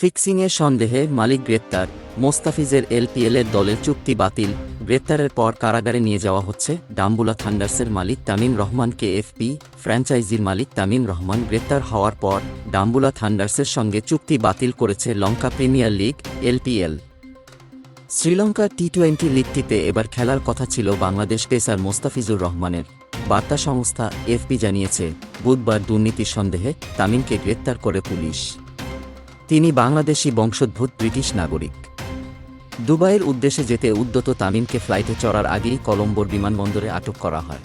ফিক্সিংয়ের সন্দেহে মালিক গ্রেপ্তার, মোস্তাফিজের এলপিএলের দলের চুক্তি বাতিল। গ্রেপ্তারের পর কারাগারে নিয়ে যাওয়া হচ্ছে ডাম্বুলা থান্ডার্সের মালিক তামিম রহমানকে। এফপি ফ্র্যাঞ্চাইজির মালিক তামিম রহমান গ্রেপ্তার হওয়ার পর ডাম্বুলা থান্ডার্সের সঙ্গে চুক্তি বাতিল করেছে লঙ্কা প্রিমিয়ার লিগ এলপিএল। শ্রীলঙ্কার টি-20 লিগটিতে এবার খেলার কথা ছিল বাংলাদেশ পেসার মোস্তাফিজুর রহমানের। বার্তা সংস্থা এফপি জানিয়েছে, বুধবার দুর্নীতির সন্দেহে তামিমকে গ্রেপ্তার করে পুলিশ। তিনি বাংলাদেশি বংশোদ্ভূত ব্রিটিশ নাগরিক। দুবাইয়ের উদ্দেশ্যে যেতে উদ্যত তামিমকে ফ্লাইটে চড়ার আগেই কলম্বোর বিমানবন্দরে আটক করা হয়।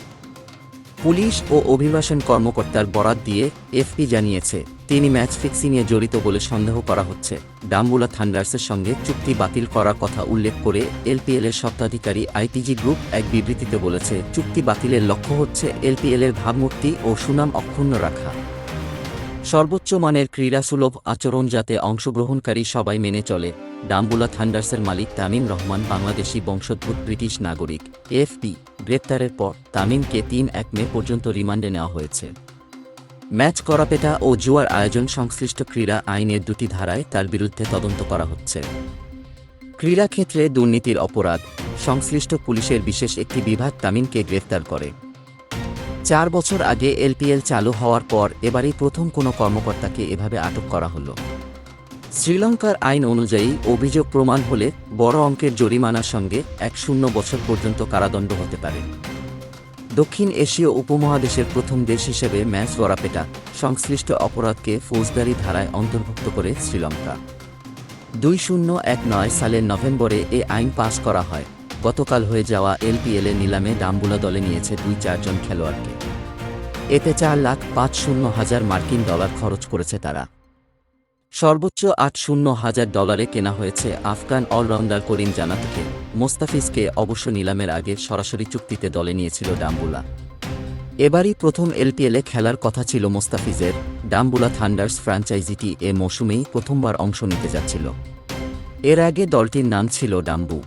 পুলিশ ও অভিবাসন কর্মকর্তার বরাত দিয়ে এফপি জানিয়েছে, তিনি ম্যাচ ফিক্সিংয়ে জড়িত বলে সন্দেহ করা হচ্ছে। ডাম্বুলা থান্ডার্সের সঙ্গে চুক্তি বাতিল করার কথা উল্লেখ করে এলপিএলের স্বত্বাধিকারী আইটিজি গ্রুপ এক বিবৃতিতে বলেছে, চুক্তি বাতিলের লক্ষ্য হচ্ছে এলপিএলের ভাবমূর্তি ও সুনাম অক্ষুণ্ণ রাখা। সর্বোচ্চ মানের ক্রীড়াসুলভ আচরণ যাতে অংশগ্রহণকারী সবাই মেনে চলে। ডাম্বুলা থান্ডার্সের মালিক তামিম রহমান বাংলাদেশি বংশোদ্ভূত ব্রিটিশ নাগরিক। এফপি গ্রেপ্তারের পর তামিমকে ৩ মে পর্যন্ত রিমান্ডে নেওয়া হয়েছে। ম্যাচ করাপেটা ও জুয়ার আয়োজন সংশ্লিষ্ট ক্রীড়া আইনের ২টি ধারায় তার বিরুদ্ধে তদন্ত করা হচ্ছে। ক্রীড়াক্ষেত্রে দুর্নীতির অপরাধ সংশ্লিষ্ট পুলিশের বিশেষ একটি বিভাগ তামিমকে গ্রেপ্তার করে। ৪ বছর আগে এলপিএল চালু হওয়ার পর এবারই প্রথম কোনো কর্মকর্তাকে এভাবে আটক করা হলো। শ্রীলঙ্কার আইন অনুযায়ী অভিযোগ প্রমাণ হলে বড় অঙ্কের জরিমানার সঙ্গে ১০ বছর পর্যন্ত কারাদণ্ড হতে পারে। দক্ষিণ এশীয় উপমহাদেশের প্রথম দেশ হিসেবে ম্যাচ গড়াপেটা সংশ্লিষ্ট অপরাধকে ফৌজদারি ধারায় অন্তর্ভুক্ত করে শ্রীলঙ্কা। ২০১৯ সালের নভেম্বরে এ আইন পাস করা হয়। গতকাল হয়ে যাওয়া এলপিএলের নিলামে ডাম্বুলা দলে নিয়েছে ২-৪ জন খেলোয়াড়কে। এতে $৪,৫০,০০০ মার্কিন খরচ করেছে তারা। সর্বোচ্চ $৮০,০০০ কেনা হয়েছে আফগান অলরাউন্ডার করিম জান্নাতকে। মোস্তাফিজকে অবশ্য নিলামের আগে সরাসরি চুক্তিতে দলে নিয়েছিল ডাম্বুলা। এবারই প্রথম এলপিএলে খেলার কথা ছিল মোস্তাফিজের। ডাম্বুলা থান্ডার্স ফ্র্যাঞ্চাইজিটি এ মৌসুমেই প্রথমবার অংশ নিতে যাচ্ছিল। এর আগে দলটির নাম ছিল ডাম্বু।